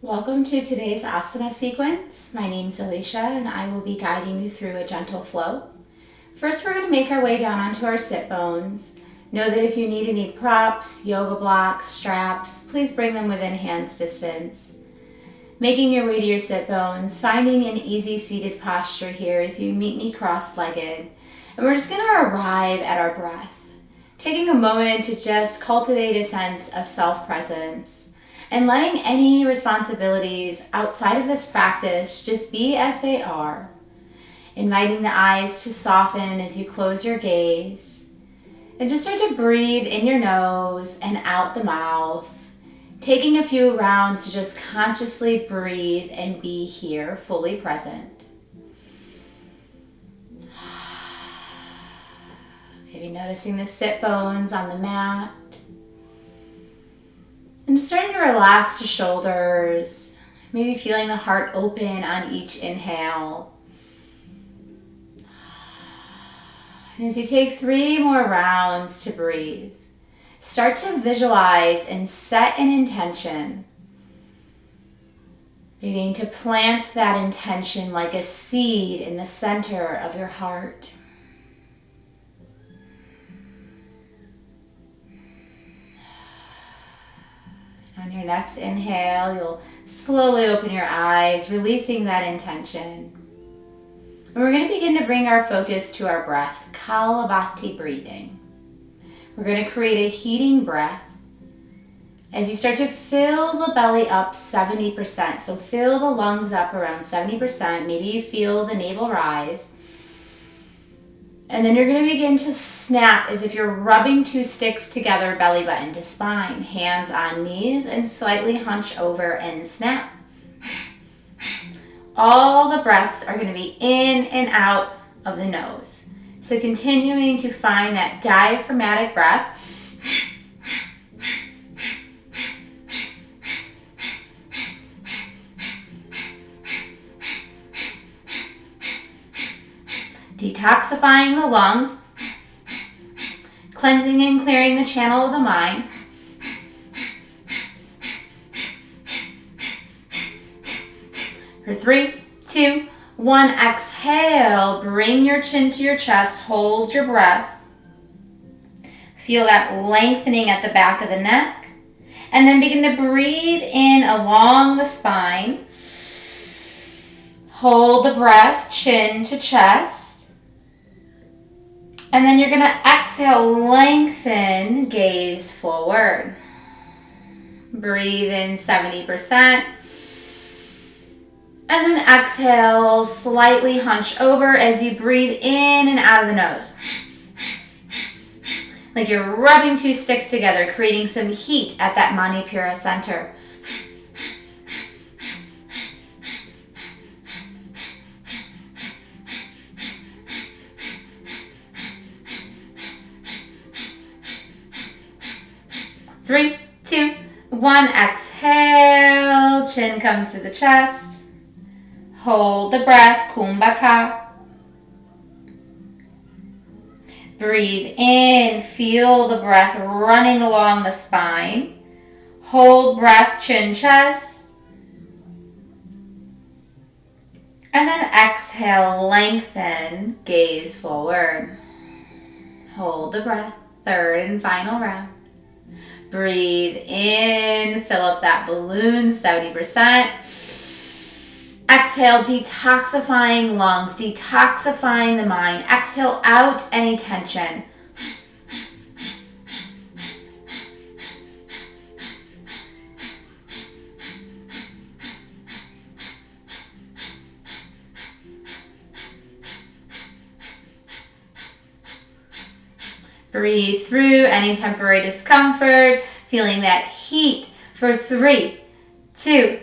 Welcome to today's asana sequence. My name is Alicia and I will be guiding you through a gentle flow. First, we're going to make our way down onto our sit bones. Know that if you need any props, yoga blocks, straps, please bring them within hand's distance. Making your way to your sit bones, finding an easy seated posture here as you meet me cross-legged. And we're just going to arrive at our breath, taking a moment to just cultivate a sense of self-presence and letting any responsibilities outside of this practice just be as they are. Inviting the eyes to soften as you close your gaze. And just start to breathe in your nose and out the mouth. Taking a few rounds to just consciously breathe and be here, fully present. Maybe noticing the sit bones on the mat. And just starting to relax your shoulders, maybe feeling the heart open on each inhale. And as you take 3 more rounds to breathe, start to visualize and set an intention. Beginning to plant that intention like a seed in the center of your heart. On your next inhale, you'll slowly open your eyes, releasing that intention. And we're going to begin to bring our focus to our breath, Kapalabhati breathing. We're going to create a heating breath as you start to fill the belly up 70%. So fill the lungs up around 70%. Maybe you feel the navel rise. And then you're going to begin to snap as if you're rubbing 2 sticks together, belly button to spine. Hands on knees and slightly hunch over and snap. All the breaths are going to be in and out of the nose. So continuing to find that diaphragmatic breath. Detoxifying the lungs, cleansing and clearing the channel of the mind. For 3, 2, 1, exhale, bring your chin to your chest, hold your breath. Feel that lengthening at the back of the neck. And then begin to breathe in along the spine. Hold the breath, chin to chest. And then you're going to exhale, lengthen, gaze forward. Breathe in 70%. And then exhale, slightly hunch over as you breathe in and out of the nose. Like you're rubbing 2 sticks together, creating some heat at that Manipura center. Three, 2, 1, exhale, chin comes to the chest. Hold the breath, Kumbhaka. Breathe in, feel the breath running along the spine. Hold breath, chin, chest. And then exhale, lengthen, gaze forward. Hold the breath, 3rd and final round. Breathe in, fill up that balloon, 70%. Exhale, detoxifying lungs, detoxifying the mind. Exhale out any tension. Breathe through any temporary discomfort, feeling that heat for 3, 2,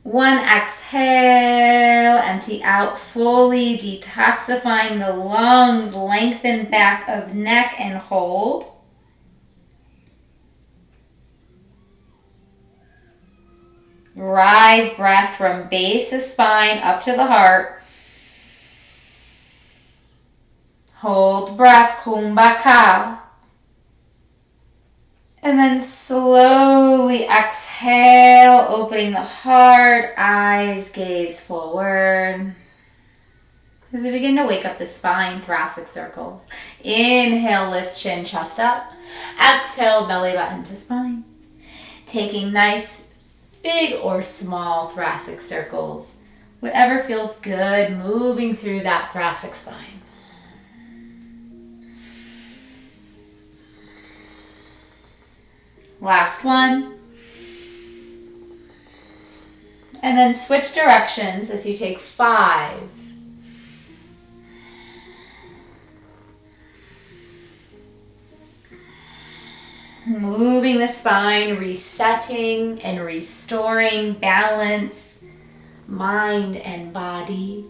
1, exhale, empty out fully, detoxifying the lungs, lengthen back of neck and hold. Rise breath from base of spine up to the heart. Hold breath, Kumbhaka. And then slowly exhale, opening the heart, eyes gaze forward. As we begin to wake up the spine, thoracic circles. Inhale, lift chin, chest up. Exhale, belly button to spine. Taking nice, big or small thoracic circles. Whatever feels good, moving through that thoracic spine. Last one. And then switch directions as you take 5. Moving the spine, resetting and restoring balance, mind and body.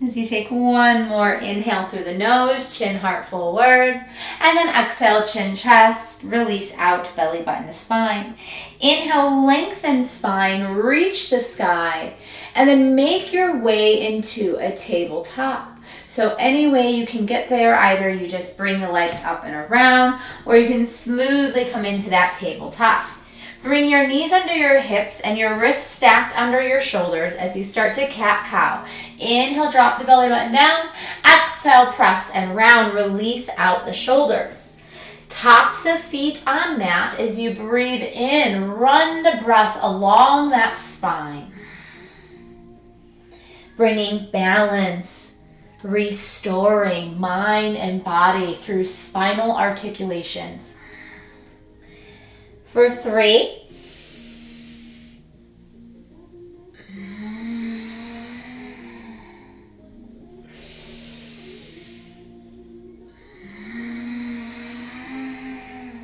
As you take one more inhale through the nose, chin, heart forward, and then exhale, chin, chest, release out, belly button to spine. Inhale, lengthen spine, reach the sky, and then make your way into a tabletop. So any way you can get there, either you just bring the legs up and around, or you can smoothly come into that tabletop. Bring your knees under your hips and your wrists stacked under your shoulders as you start to cat-cow. Inhale, drop the belly button down. Exhale, press and round, release out the shoulders. Tops of feet on mat as you breathe in, run the breath along that spine. Bringing balance, restoring mind and body through spinal articulations. For 3.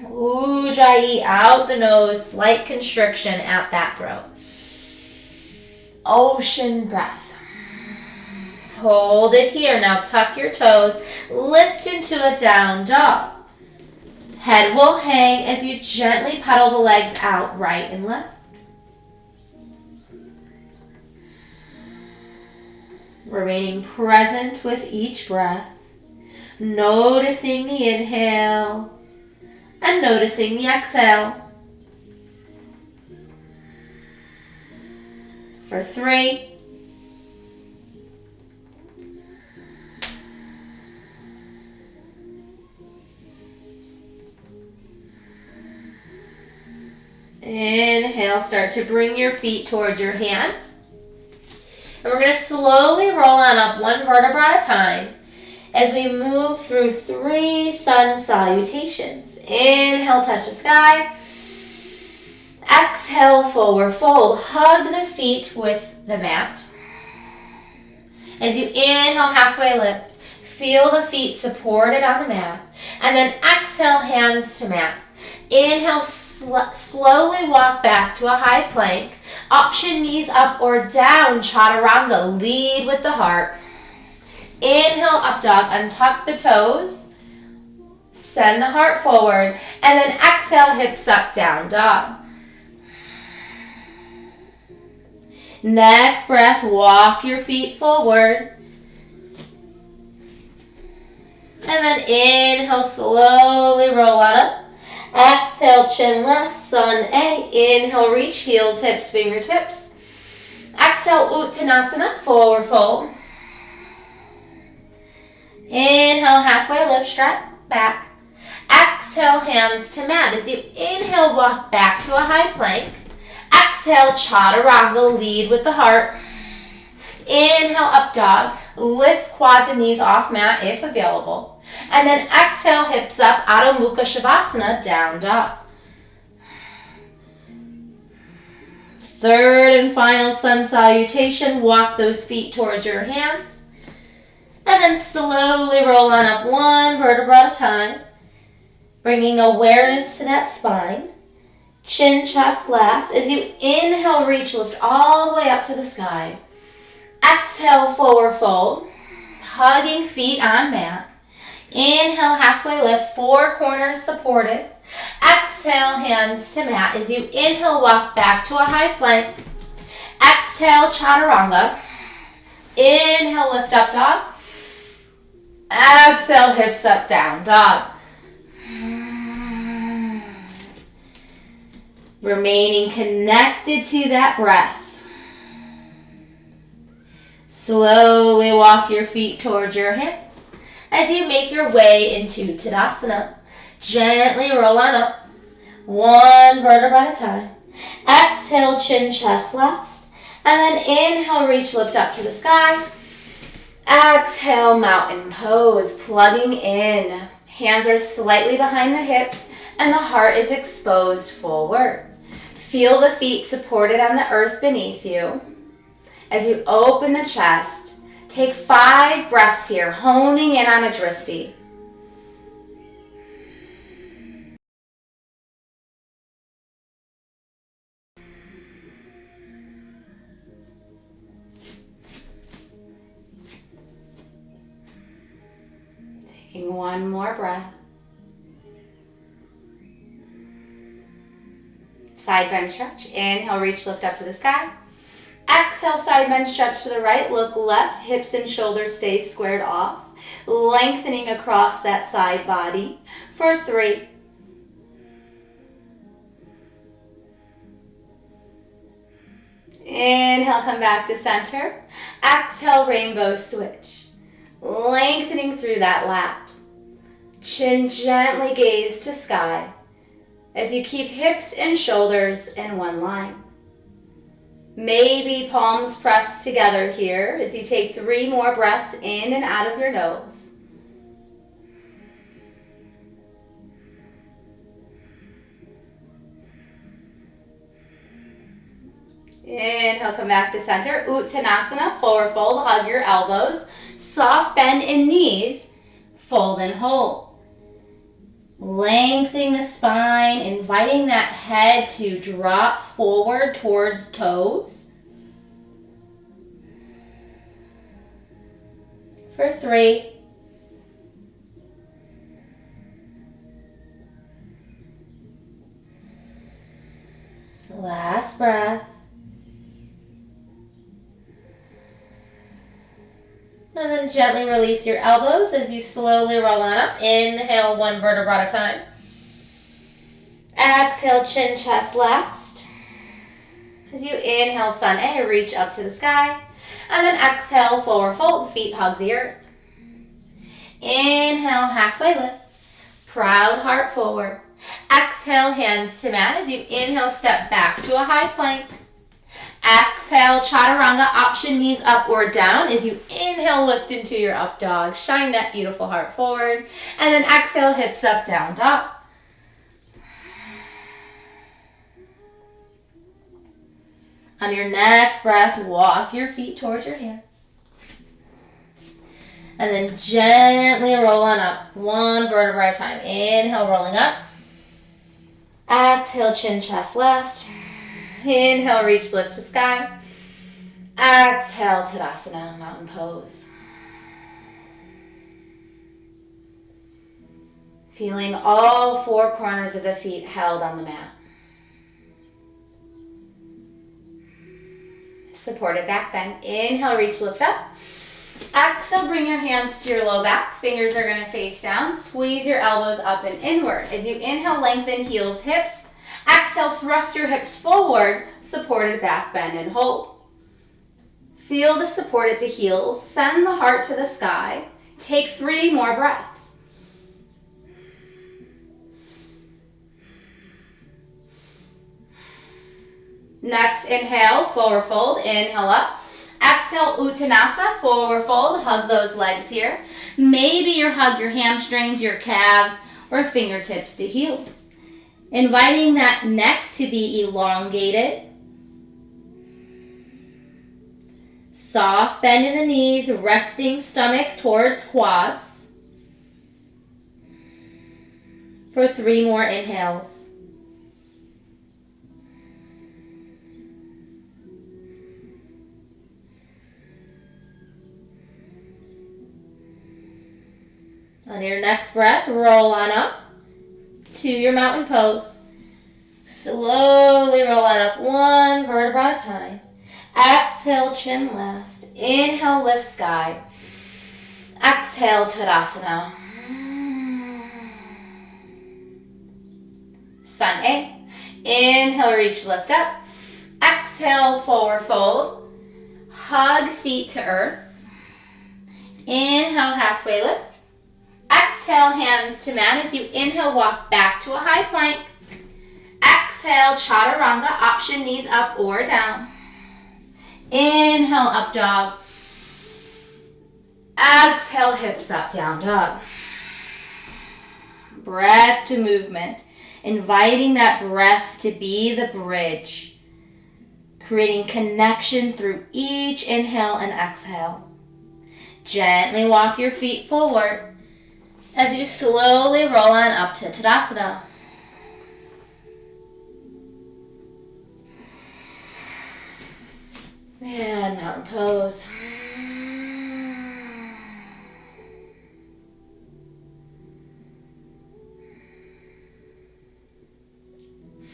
Ujjayi out the nose, slight constriction at that throat. Ocean breath. Hold it here. Now tuck your toes, lift into a down dog. Head will hang as you gently pedal the legs out right and left. Remaining present with each breath, noticing the inhale and noticing the exhale. For 3. Inhale, start to bring your feet towards your hands. And we're going to slowly roll on up one vertebra at a time as we move through 3 sun salutations. Inhale, touch the sky. Exhale, forward fold. Hug the feet with the mat. As you inhale, halfway lift. Feel the feet supported on the mat. And then exhale, hands to mat. Inhale, slowly walk back to a high plank. Option knees up or down, chaturanga. Lead with the heart. Inhale, up dog. Untuck the toes. Send the heart forward. And then exhale, hips up, down dog. Next breath, walk your feet forward. And then inhale, slowly roll on up. Exhale, chin left, sun A. Inhale, reach, heels, hips, fingertips. Exhale, Uttanasana, forward fold. Inhale, halfway lift, stretch back. Exhale, hands to mat. As you inhale, walk back to a high plank. Exhale, chaturanga, lead with the heart. Inhale, up dog. Lift quads and knees off mat if available. And then exhale, hips up, Adho Mukha Shavasana, down dog. Third and final sun salutation. Walk those feet towards your hands. And then slowly roll on up one vertebra at a time. Bringing awareness to that spine. Chin, chest last. As you inhale, reach, lift all the way up to the sky. Exhale, forward fold. Hugging feet on mat. Inhale, halfway lift, 4 corners supported. Exhale, hands to mat. As you inhale, walk back to a high plank. Exhale, chaturanga. Inhale, lift up dog. Exhale, hips up, down dog. Remaining connected to that breath. Slowly walk your feet towards your hips as you make your way into Tadasana. Gently roll on up, one vertebra at a time. Exhale, chin, chest last. And then inhale, reach, lift up to the sky. Exhale, mountain pose, plugging in. Hands are slightly behind the hips and the heart is exposed forward. Feel the feet supported on the earth beneath you. As you open the chest, take 5 breaths here, honing in on a dristi. Taking one more breath. Side bend stretch. Inhale, reach, lift up to the sky. Exhale, side bend stretch to the right. Look left, hips and shoulders stay squared off. Lengthening across that side body for 3. Inhale, come back to center. Exhale, rainbow switch. Lengthening through that lat. Chin gently gaze to sky as you keep hips and shoulders in one line. Maybe palms pressed together here as you take 3 more breaths in and out of your nose. Inhale, come back to center. Uttanasana, forward fold, hug your elbows. Soft bend in knees, fold and hold. Lengthening the spine, inviting that head to drop forward towards toes. For 3. Last breath. And then gently release your elbows as you slowly roll on up. Inhale, 1 vertebra at a time. Exhale, chin, chest last. As you inhale, sun A, reach up to the sky. And then exhale, forward fold, feet hug the earth. Inhale, halfway lift. Proud heart forward. Exhale, hands to mat as you inhale, step back to a high plank. Exhale, chaturanga, option knees up or down as you inhale, lift into your up dog. Shine that beautiful heart forward. And then exhale, hips up, down dog. On your next breath, walk your feet towards your hands. And then gently roll on up, 1 vertebra at a time. Inhale, rolling up. Exhale, chin, chest last. Inhale, reach, lift to sky. Exhale, Tadasana, mountain pose. Feeling all 4 corners of the feet held on the mat. Supported back bend. Inhale, reach, lift up. Exhale, bring your hands to your low back. Fingers are going to face down. Squeeze your elbows up and inward. As you inhale, lengthen heels, hips. Exhale, thrust your hips forward, supported back bend and hold. Feel the support at the heels. Send the heart to the sky. Take 3 more breaths. Next, inhale, forward fold. Inhale up. Exhale, Uttanasana, forward fold. Hug those legs here. Maybe you hug your hamstrings, your calves, or fingertips to heels. Inviting that neck to be elongated. Soft bend in the knees, resting stomach towards quads. For 3 more inhales. On your next breath, roll on up to your mountain pose. Slowly roll on up, 1 vertebra at a time. Exhale, chin last. Inhale, lift sky. Exhale, Tadasana. Sun A. Inhale, reach, lift up. Exhale, forward fold. Hug feet to earth. Inhale, halfway lift. Exhale, hands to mat as you inhale, walk back to a high plank. Exhale, chaturanga, option knees up or down. Inhale, up dog. Exhale, hips up, down dog. Breath to movement. Inviting that breath to be the bridge. Creating connection through each inhale and exhale. Gently walk your feet forward as you slowly roll on up to Tadasana. And mountain pose.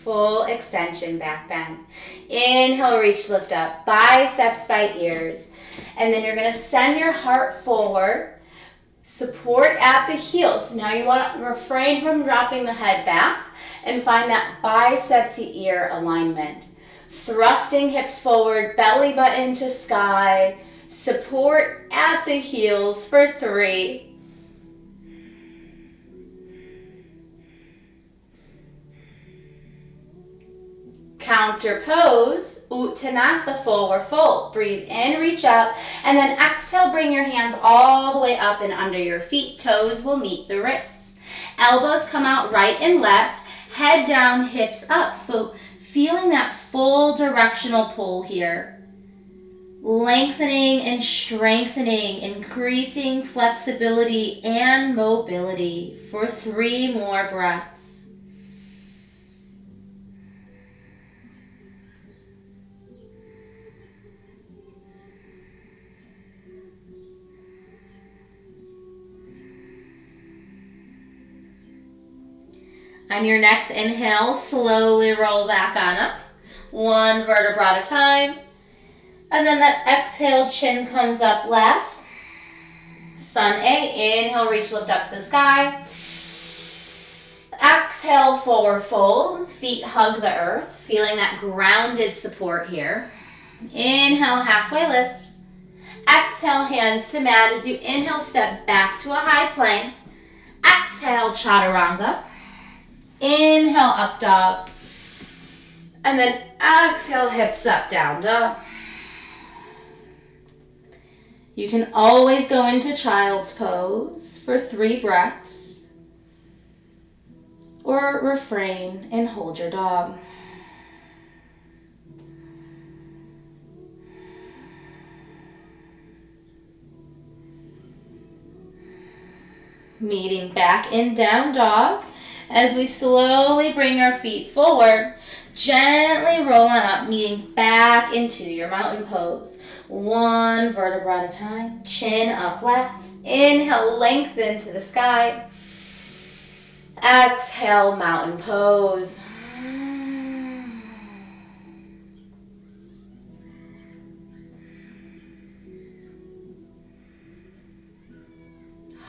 Full extension, back bend. Inhale, reach, lift up, biceps by ears. And then you're gonna send your heart forward, support at the heels. Now you wanna refrain from dropping the head back and find that bicep to ear alignment. Thrusting hips forward, belly button to sky, support at the heels for 3. Counter pose, Uttanasana, forward fold. Breathe in, reach up, and then exhale, bring your hands all the way up and under your feet. Toes will meet the wrists. Elbows come out right and left, head down, hips up. Feeling that full directional pull here. Lengthening and strengthening, increasing flexibility and mobility for 3 more breaths. On your next inhale, slowly roll back on up, 1 vertebra at a time. And then that exhale, chin comes up last. Sun A, inhale, reach, lift up to the sky. Exhale, forward fold, feet hug the earth, feeling that grounded support here. Inhale, halfway lift. Exhale, hands to mat as you inhale, step back to a high plank. Exhale, chaturanga. Inhale, up dog. And then exhale, hips up, down dog. You can always go into child's pose for 3 breaths. Or refrain and hold your dog. Meeting back in down dog. As we slowly bring our feet forward, gently roll on up, meeting back into your mountain pose. 1 vertebra at a time, chin up last. Inhale, lengthen to the sky. Exhale, mountain pose.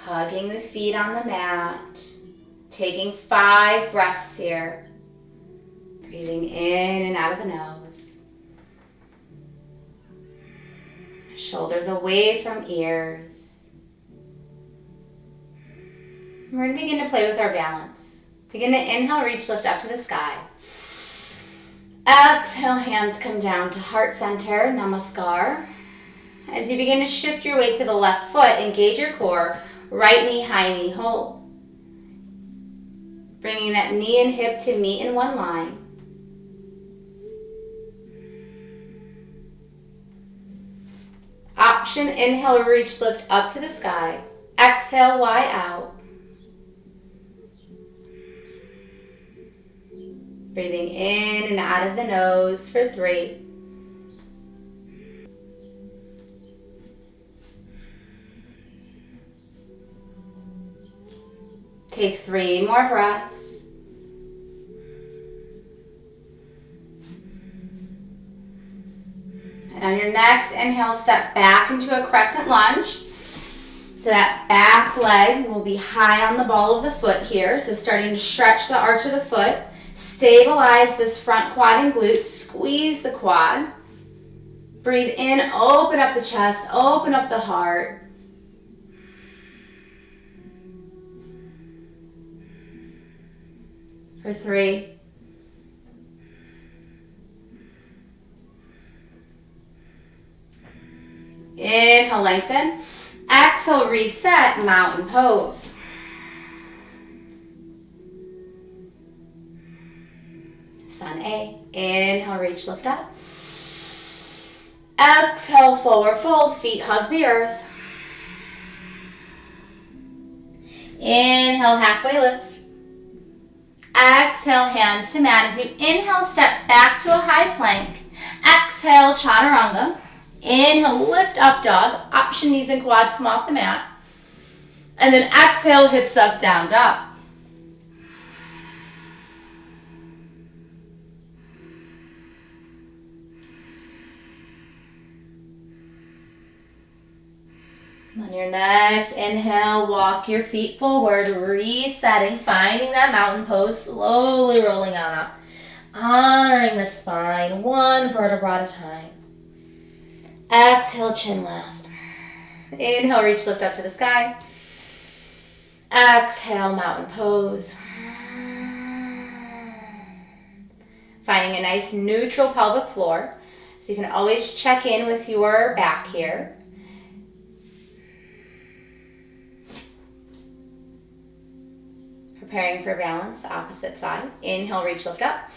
Hugging the feet on the mat. Taking 5 breaths here. Breathing in and out of the nose. Shoulders away from ears. We're going to begin to play with our balance. Begin to inhale, reach, lift up to the sky. Exhale, hands come down to heart center, namaskar. As you begin to shift your weight to the left foot, engage your core, right knee, high knee, hold. Bringing that knee and hip to meet in one line. Option, inhale, reach, lift up to the sky. Exhale, Y out. Breathing in and out of the nose for 3. Take 3 more breaths. And on your next inhale, step back into a crescent lunge. So that back leg will be high on the ball of the foot here. So starting to stretch the arch of the foot. Stabilize this front quad and glute. Squeeze the quad. Breathe in, open up the chest, open up the heart. For 3. Inhale, lengthen. Exhale, reset, mountain pose. Sun A. Inhale, reach, lift up. Exhale, forward fold, feet hug the earth. Inhale, halfway lift. Exhale, hands to mat. As you inhale, step back to a high plank. Exhale, chaturanga. Inhale, lift up dog. Option knees and quads come off the mat. And then exhale, hips up, down dog. On your next inhale, walk your feet forward, resetting, finding that mountain pose, slowly rolling on up. Honoring the spine, one vertebra at a time. Exhale, chin last. Inhale, reach, lift up to the sky. Exhale, mountain pose. Finding a nice neutral pelvic floor. So you can always check in with your back here. Preparing for balance, opposite side. Inhale, reach, lift up.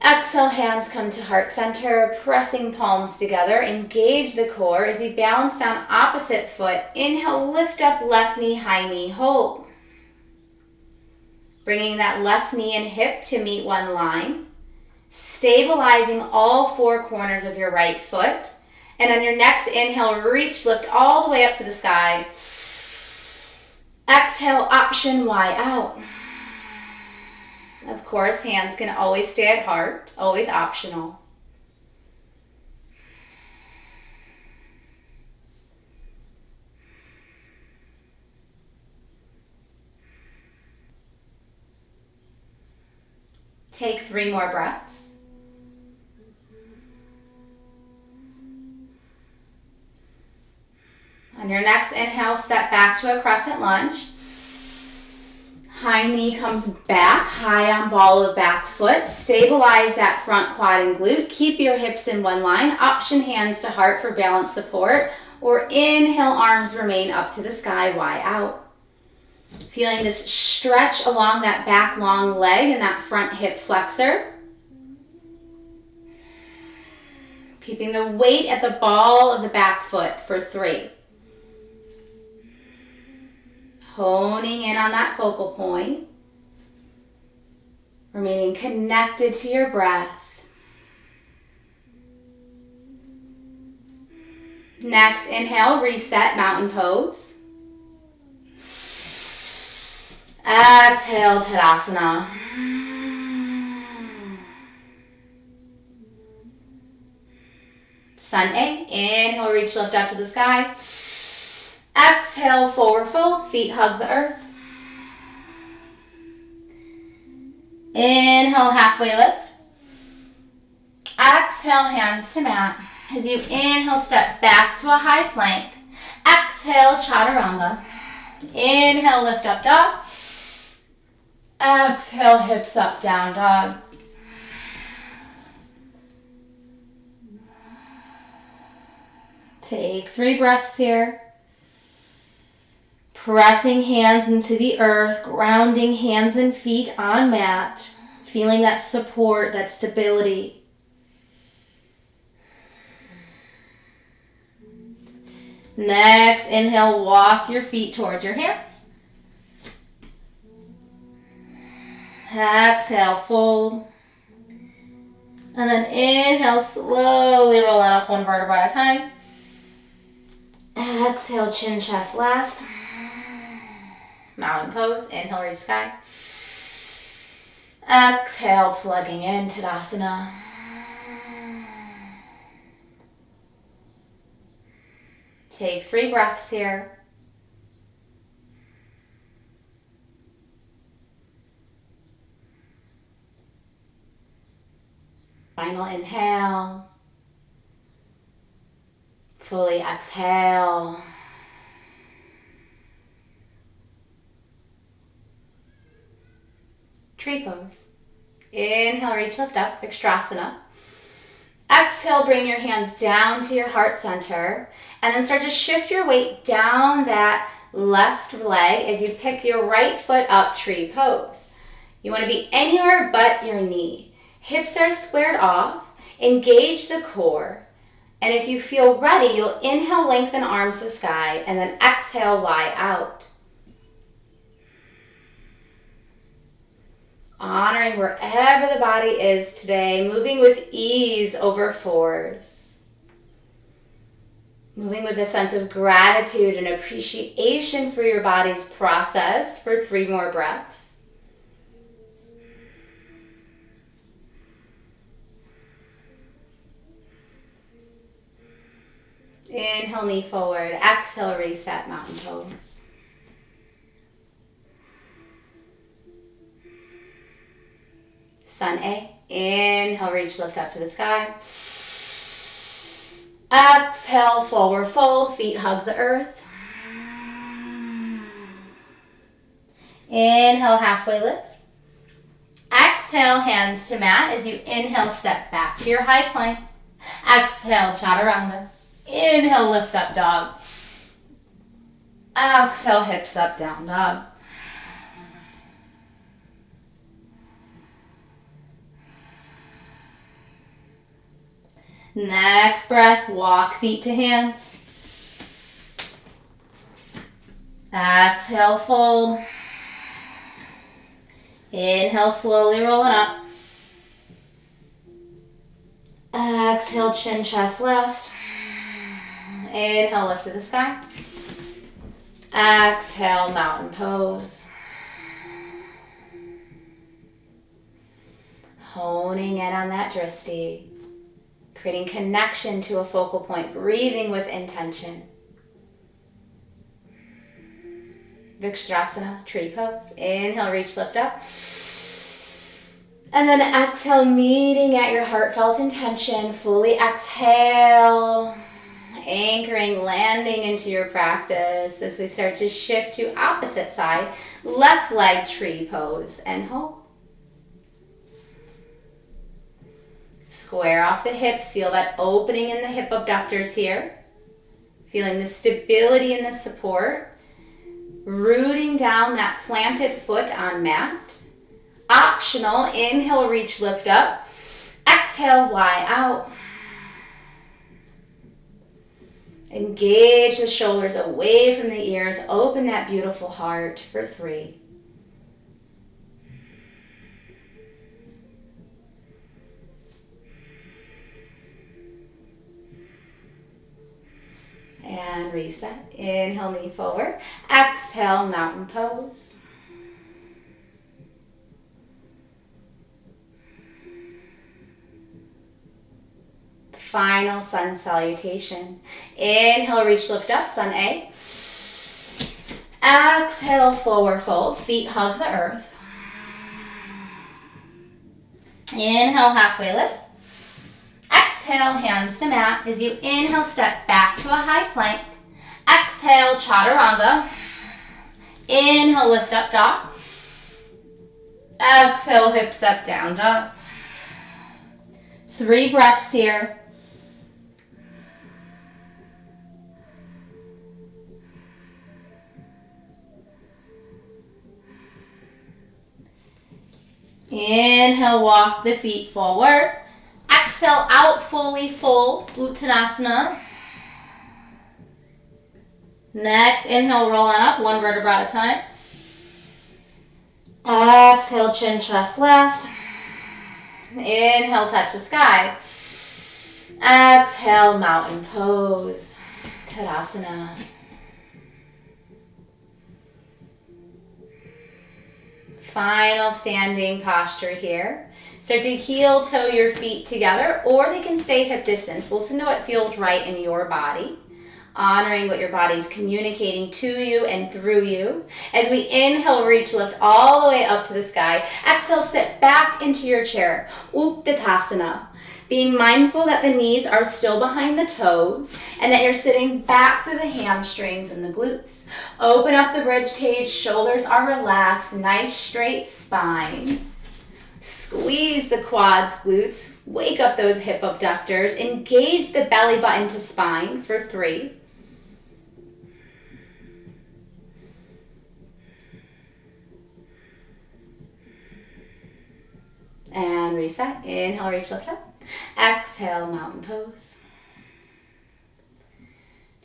Exhale, hands come to heart center, pressing palms together. Engage the core as you balance down opposite foot. Inhale, lift up left knee, high knee, hold. Bringing that left knee and hip to meet one line. Stabilizing all 4 corners of your right foot. And on your next inhale, reach, lift all the way up to the sky. Exhale, option Y out. Of course, hands can always stay at heart, always optional. Take 3 more breaths. On your next inhale, step back to a crescent lunge. High knee comes back, high on ball of back foot. Stabilize that front quad and glute. Keep your hips in one line. Option hands to heart for balance support. Or inhale, arms remain up to the sky, Y out. Feeling this stretch along that back long leg and that front hip flexor. Keeping the weight at the ball of the back foot for 3. Honing in on that focal point. Remaining connected to your breath. Next, inhale, reset, mountain pose. Exhale, Tadasana. Sun A. Inhale, reach, lift up to the sky. Exhale, forward fold, feet hug the earth. Inhale, halfway lift. Exhale, hands to mat. As you inhale, step back to a high plank. Exhale, chaturanga. Inhale, lift up dog. Exhale, hips up, down dog. Take 3 breaths here. Pressing hands into the earth, grounding hands and feet on mat. Feeling that support, that stability. Next, inhale, walk your feet towards your hands. Exhale, fold. And then inhale, slowly roll it up 1 vertebra at a time. Exhale, chin, chest last. Mountain pose. Inhale, reach sky. Exhale, plugging in, Tadasana. Take 3 breaths here. Final inhale. Fully exhale. Tree pose. Inhale, reach, lift up, Vinyasa. Exhale, bring your hands down to your heart center, and then start to shift your weight down that left leg as you pick your right foot up, tree pose. You want to be anywhere but your knee. Hips are squared off, engage the core, and if you feel ready, you'll inhale, lengthen arms to sky, and then exhale, Y out. Honoring wherever the body is today, moving with ease over force. Moving with a sense of gratitude and appreciation for your body's process for 3 more breaths. Inhale, knee forward. Exhale, reset, mountain pose. Sun A. Inhale, reach, lift up to the sky. Exhale, forward fold, feet hug the earth. Inhale, halfway lift. Exhale, hands to mat as you inhale, step back to your high plank. Exhale, chaturanga. Inhale, lift up dog. Exhale, hips up, down dog. Next breath, walk feet to hands. Exhale, fold. Inhale, slowly rolling up. Exhale, chin, chest, last. Inhale, lift to the sky. Exhale, mountain pose. Honing in on that drishti. Creating connection to a focal point, breathing with intention. Vinyasa, tree pose. Inhale, reach, lift up. And then exhale, meeting at your heartfelt intention. Fully exhale, anchoring, landing into your practice as we start to shift to opposite side. Left leg, tree pose, and hold. Square off the hips, feel that opening in the hip abductors here. Feeling the stability and the support. Rooting down that planted foot on mat. Optional, inhale, reach, lift up. Exhale, Y out. Engage the shoulders away from the ears. Open that beautiful heart for 3. And reset. Inhale, knee forward. Exhale, mountain pose. Final sun salutation. Inhale, reach, lift up, sun A. Exhale, forward fold. Feet hug the earth. Inhale, halfway lift. Exhale, hands to mat. As you inhale, step back to a high plank. Exhale, chaturanga. Inhale, lift up dog. Exhale, hips up, down dog. 3 breaths here. Inhale, walk the feet forward. Exhale, out, fully fold, Uttanasana. Next, inhale, roll on up, 1 vertebra at a time. Exhale, chin, chest, last. Inhale, touch the sky. Exhale, mountain pose, Tadasana. Final standing posture here. Start to heel toe your feet together, or they can stay hip distance. Listen to what feels right in your body. honoring what your body's communicating to you and through you. As we inhale, reach, lift all the way up to the sky. Exhale, sit back into your chair, Utkatasana. Being mindful that the knees are still behind the toes and that you're sitting back through the hamstrings and the glutes. Open up the rib cage, shoulders are relaxed, nice straight spine. Squeeze the quads, glutes, wake up those hip abductors, engage the belly button to spine for 3. And reset. Inhale, reach, lift up. Exhale, mountain pose.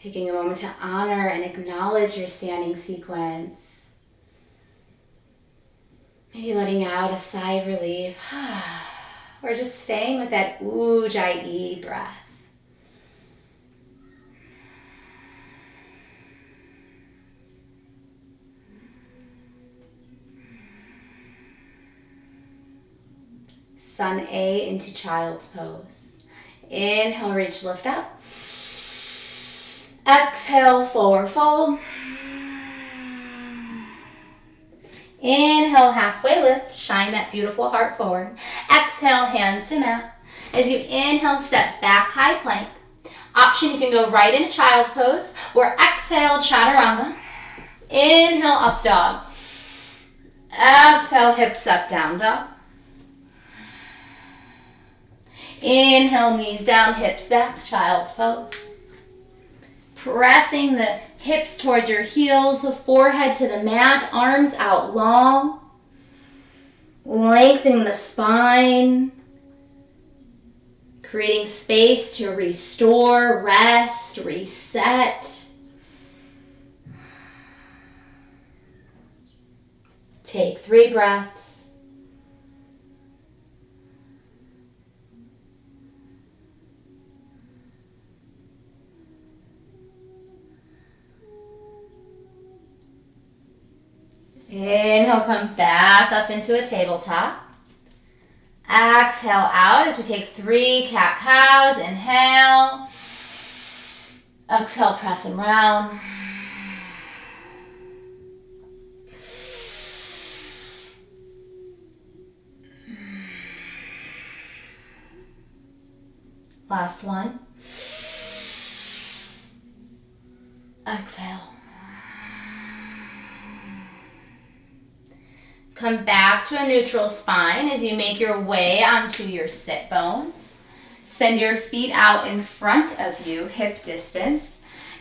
Taking a moment to honor and acknowledge your standing sequence. Maybe letting out a sigh of relief. Or just staying with that Ujjayi breath. Sun A into child's pose. Inhale, reach, lift up. Exhale, forward fold. Inhale, halfway lift. Shine that beautiful heart forward. Exhale, hands to mat. As you inhale, step back, high plank. Option, you can go right into child's pose, or exhale, chaturanga. Inhale, up dog. Exhale, hips up, down dog. Inhale, knees down, hips back, child's pose. Pressing the hips towards your heels, the forehead to the mat, arms out long. Lengthening the spine. Creating space to restore, rest, reset. Take 3 breaths. Inhale, come back up into a tabletop. Exhale out as we take 3 cat-cows. Inhale. Exhale, press them round. Last one. Exhale. Come back to a neutral spine as you make your way onto your sit bones. Send your feet out in front of you, hip distance.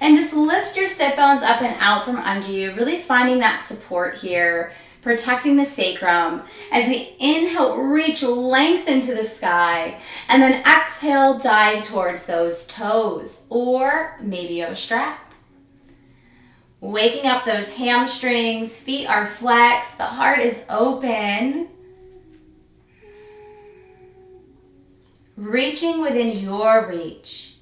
And just lift your sit bones up and out from under you, really finding that support here, protecting the sacrum. As we inhale, reach, lengthen to the sky. And then exhale, dive towards those toes. Or maybe you have a strap. Waking up those hamstrings, feet are flexed, the heart is open. Reaching within your reach.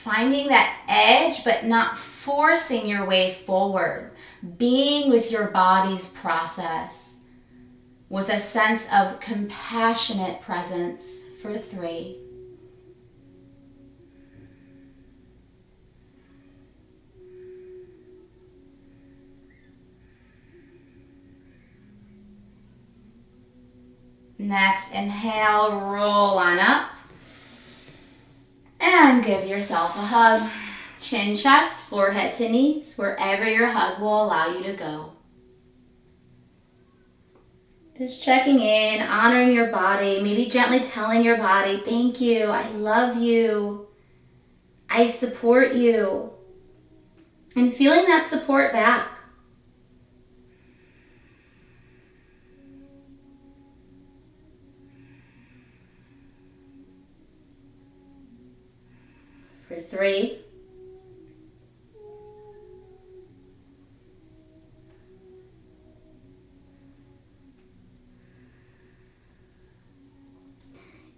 Finding that edge, but not forcing your way forward. Being with your body's process. With a sense of compassionate presence for 3. Next, inhale, roll on up. And give yourself a hug. Chin, chest, forehead to knees, wherever your hug will allow you to go. Just checking in, honoring your body, maybe gently telling your body, thank you, I love you, I support you. And feeling that support back. For 3.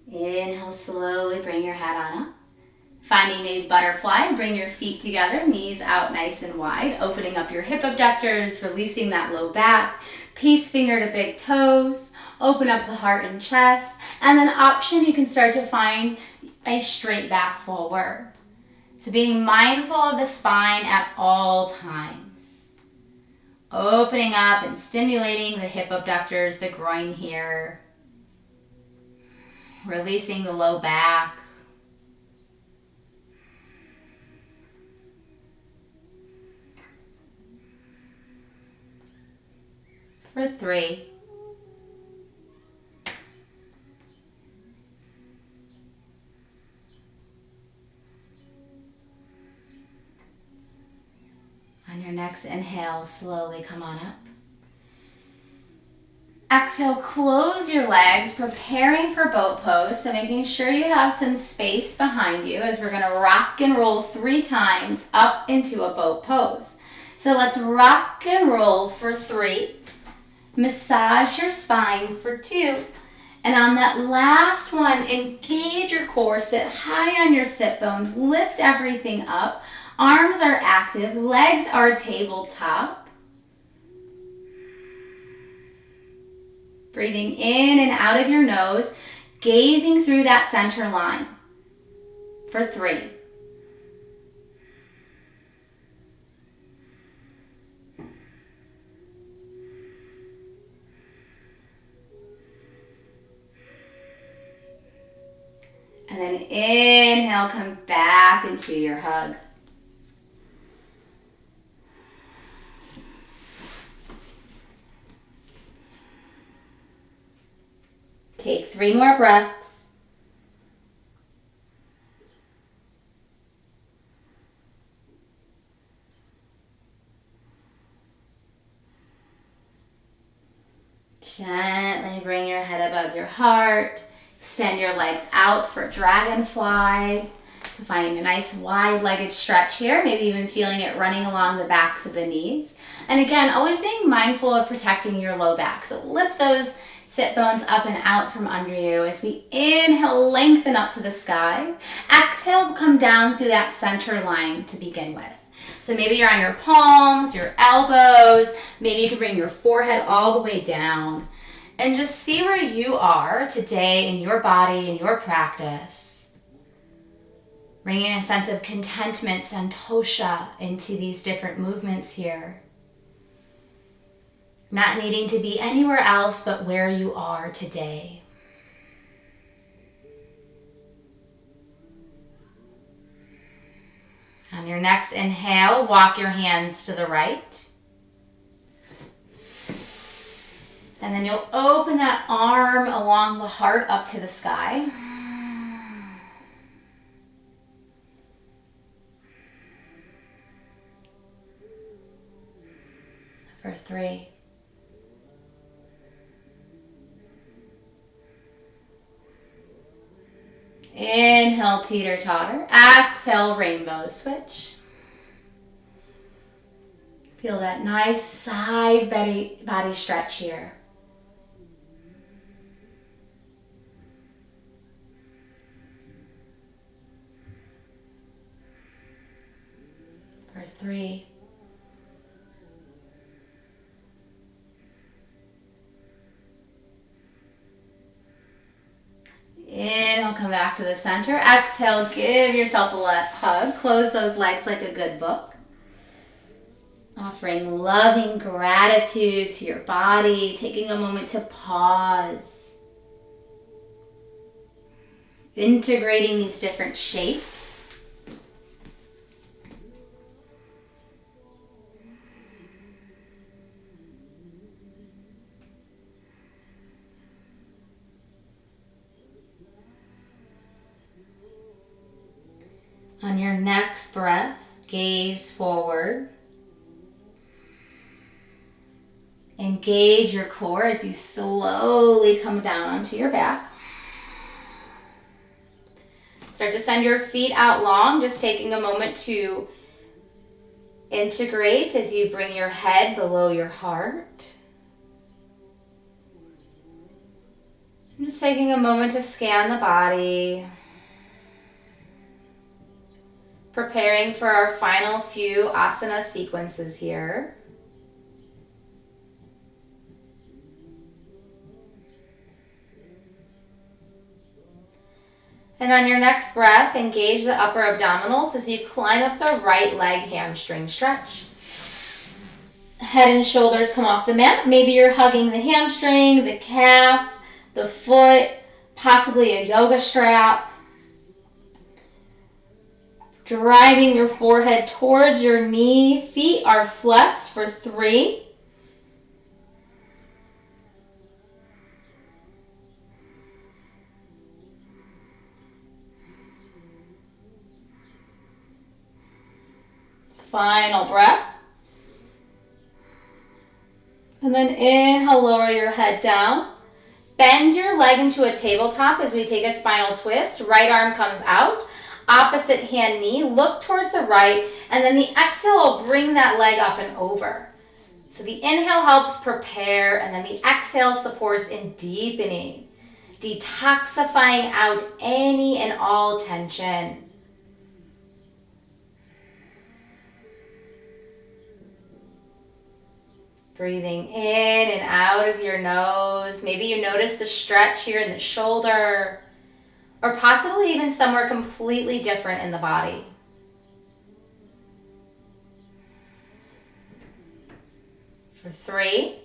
Inhale, slowly bring your head on up. Finding a butterfly, bring your feet together, knees out nice and wide, opening up your hip abductors, releasing that low back, peace finger to big toes, open up the heart and chest, and then option, you can start to find a straight back forward. So being mindful of the spine at all times. Opening up and stimulating the hip abductors, the groin here. Releasing the low back. For 3. On your next inhale, slowly come on up. Exhale, close your legs, preparing for boat pose. So making sure you have some space behind you as we're gonna rock and roll 3 times up into a boat pose. So let's rock and roll for 3. Massage your spine for 2. And on that last one, engage your core, sit high on your sit bones, lift everything up. Arms are active, legs are tabletop. Breathing in and out of your nose, gazing through that center line for 3. And then inhale, come back into your hug. Take 3 more breaths. Gently bring your head above your heart. Extend your legs out for dragonfly. So finding a nice wide-legged stretch here, maybe even feeling it running along the backs of the knees. And again, always being mindful of protecting your low back. So lift those sit bones up and out from under you as we inhale, lengthen up to the sky. Exhale, come down through that center line to begin with. So maybe you're on your palms, your elbows, maybe you can bring your forehead all the way down and just see where you are today in your body, in your practice. Bringing a sense of contentment, santosha, into these different movements here. Not needing to be anywhere else but where you are today. On your next inhale, walk your hands to the right. And then you'll open that arm along the heart up to the sky. For 3. Inhale, teeter-totter. Exhale, rainbow switch. Feel that nice side body stretch here. For 3. Inhale, come back to the center. Exhale, give yourself a hug. Close those legs like a good book. Offering loving gratitude to your body, taking a moment to pause. Integrating these different shapes. On your next breath, gaze forward. Engage your core as you slowly come down onto your back. Start to send your feet out long, just taking a moment to integrate as you bring your head below your heart. Just taking a moment to scan the body. Preparing for our final few asana sequences here. And on your next breath, engage the upper abdominals as you climb up the right leg hamstring stretch. Head and shoulders come off the mat. Maybe you're hugging the hamstring, the calf, the foot, possibly a yoga strap. Driving your forehead towards your knee. Feet are flexed for 3. Final breath. And then inhale, lower your head down. Bend your leg into a tabletop as we take a spinal twist. Right arm comes out. Opposite hand knee. Look towards the right. And then the exhale will bring that leg up and over. So the inhale helps prepare, and then the exhale supports in deepening, detoxifying out any and all tension. Breathing in and out of your nose. Maybe you notice the stretch here in the shoulder, or possibly even somewhere completely different in the body. For 3.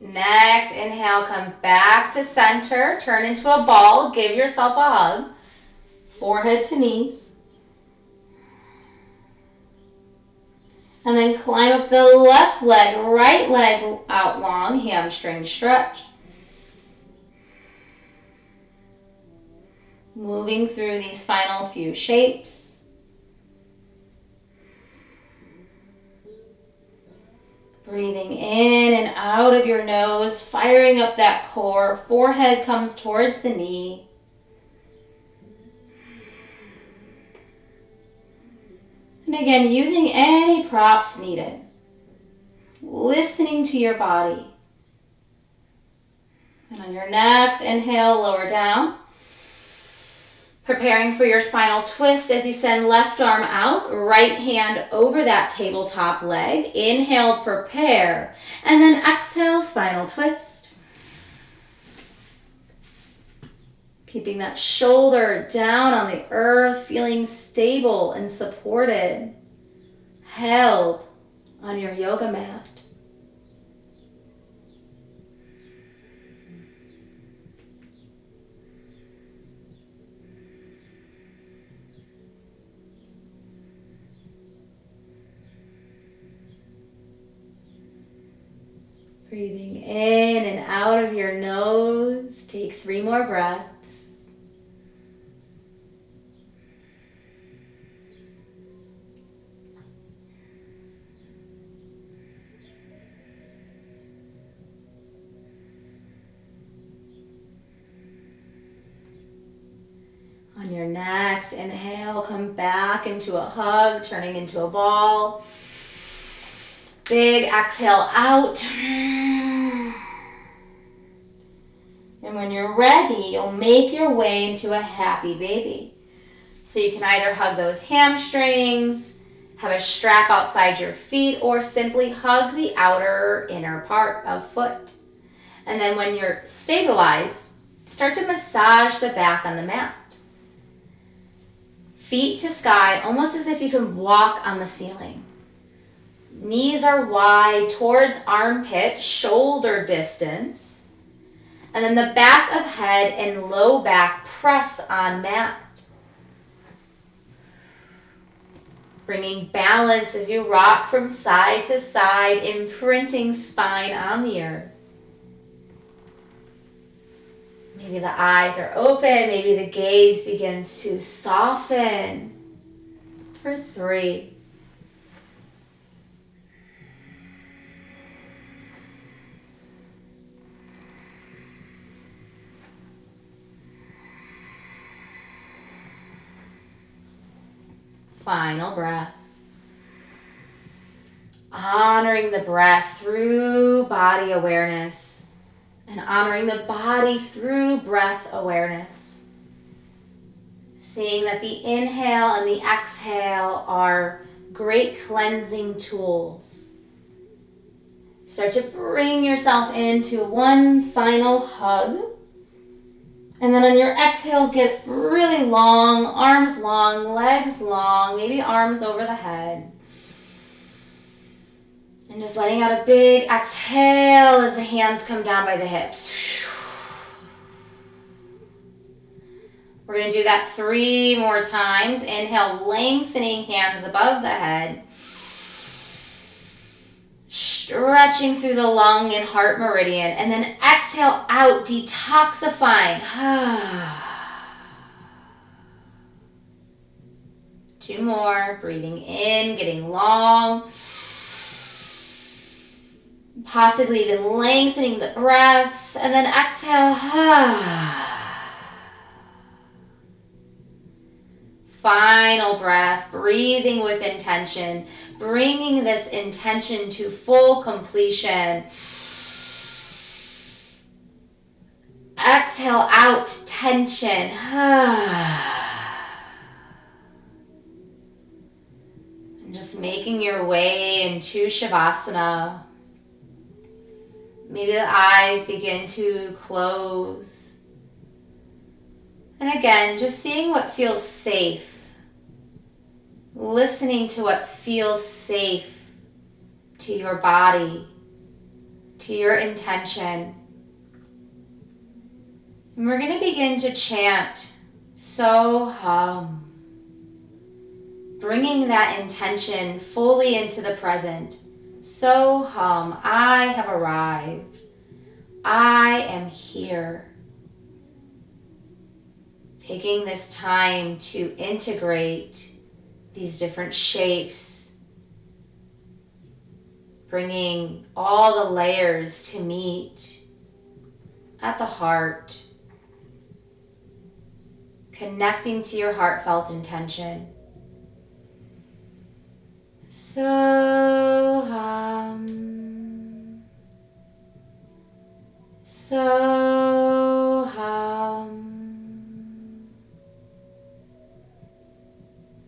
Next, inhale, come back to center, turn into a ball, give yourself a hug, forehead to knees. And then climb up the left leg, right leg out long, hamstring stretch. Moving through these final few shapes. Breathing in and out of your nose, firing up that core. Forehead comes towards the knee. And again, using any props needed. Listening to your body. And on your next inhale, lower down. Preparing for your spinal twist as you send left arm out, right hand over that tabletop leg. Inhale, prepare, and then exhale, spinal twist. Keeping that shoulder down on the earth, feeling stable and supported, held on your yoga mat. Breathing in and out of your nose. Take 3 more breaths. On your next inhale, come back into a hug, turning into a ball. Big exhale out. And when you're ready, you'll make your way into a happy baby. So you can either hug those hamstrings, have a strap outside your feet, or simply hug the outer inner part of foot. And then when you're stabilized, start to massage the back on the mat. Feet to sky, almost as if you can walk on the ceiling. Knees are wide towards armpit, shoulder distance. And then the back of head and low back press on mat. Bringing balance as you rock from side to side, imprinting spine on the earth. Maybe the eyes are open, maybe the gaze begins to soften. For 3. Final breath. Honoring the breath through body awareness and honoring the body through breath awareness. Seeing that the inhale and the exhale are great cleansing tools. Start to bring yourself into one final hug. And then on your exhale, get really long, arms long, legs long, maybe arms over the head. And just letting out a big exhale as the hands come down by the hips. We're going to do that 3 more times. Inhale, lengthening hands above the head. Stretching through the lung and heart meridian. And then exhale out, detoxifying. 2 more. Breathing in, getting long. Possibly even lengthening the breath. And then exhale. Final breath, breathing with intention, bringing this intention to full completion. Exhale out, tension. And just making your way into Shavasana. Maybe the eyes begin to close. And again, just seeing what feels safe. Listening to what feels safe to your body, to your intention. And we're going to begin to chant, So Hum. Bringing that intention fully into the present. So Hum, I have arrived. I am here. Taking this time to integrate these different shapes, bringing all the layers to meet at the heart, connecting to your heartfelt intention. So hum, so hum.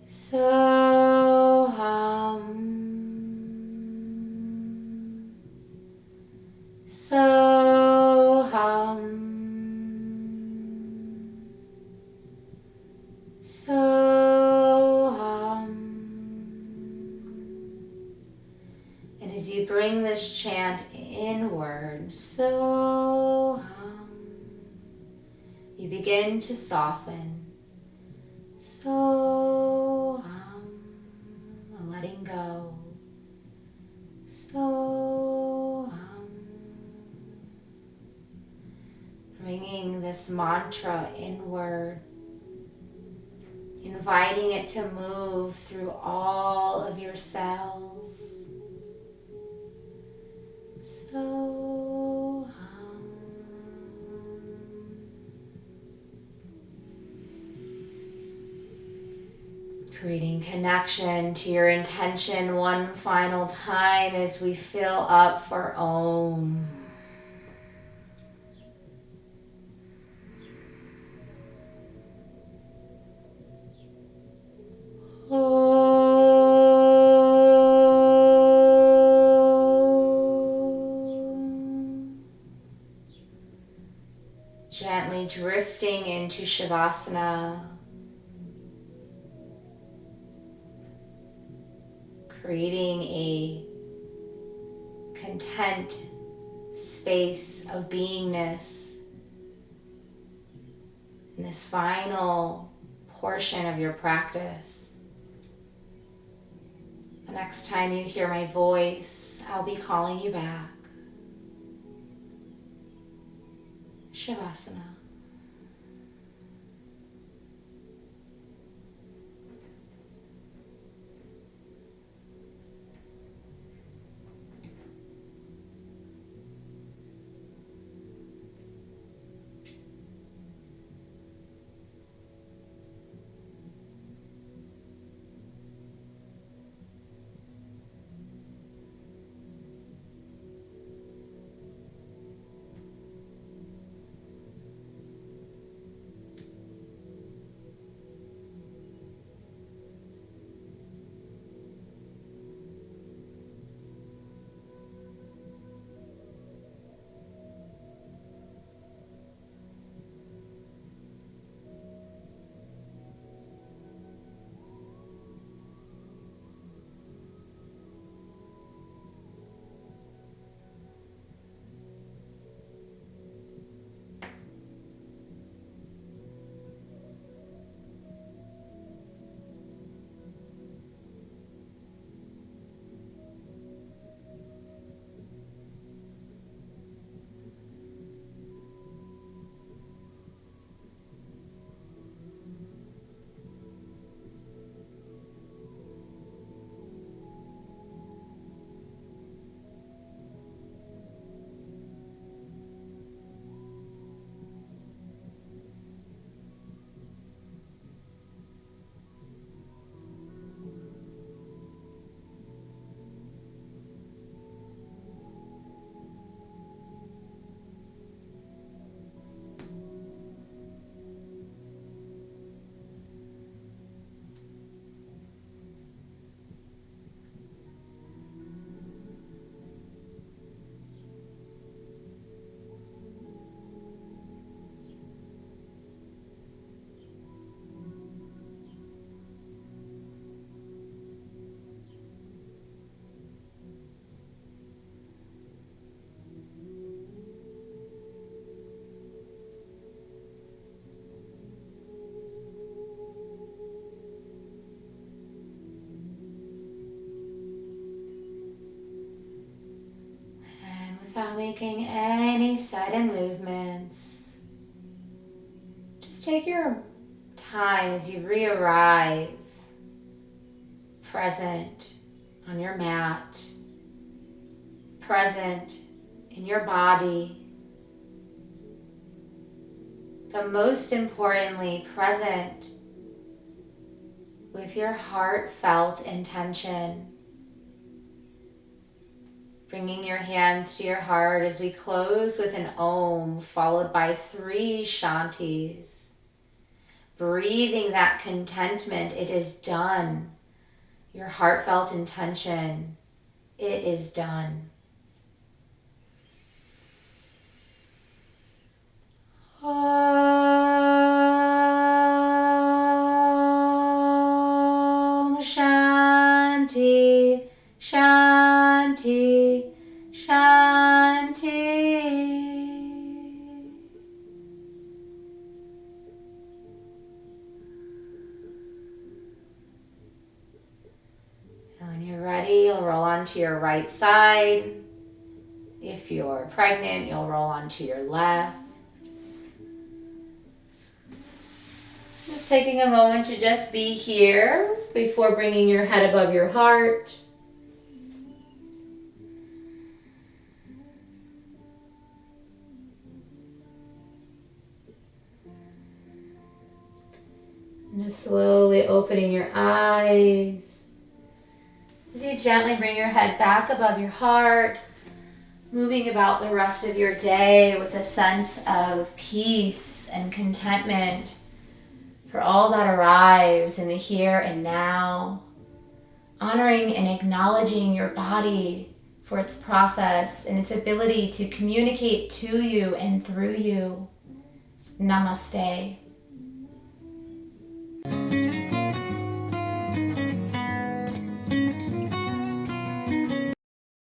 So hum, so hum, so hum. And as you bring this chant inward, so hum, you begin to soften. So hum, letting go. So hum, bringing this mantra inward, inviting it to move through all of your cells. So hum. Creating connection to your intention one final time as we fill up for Om. Gently drifting into Shavasana. Creating a content space of beingness in this final portion of your practice. The next time you hear my voice, I'll be calling you back. Shavasana. making any sudden movements. Just take your time as you re-arrive present on your mat, present in your body, but most importantly, present with your heartfelt intention. Bringing your hands to your heart as we close with an Om followed by 3 Shantis. Breathing that contentment. It is done. Your heartfelt intention. It is done. Om Shanti, Shanti, Shanti. And when you're ready, you'll roll onto your right side. If you're pregnant, you'll roll onto your left. Just taking a moment to just be here before bringing your head above your heart. And just slowly opening your eyes. As you gently bring your head back above your heart, moving about the rest of your day with a sense of peace and contentment for all that arrives in the here and now, honoring and acknowledging your body for its process and its ability to communicate to you and through you. Namaste.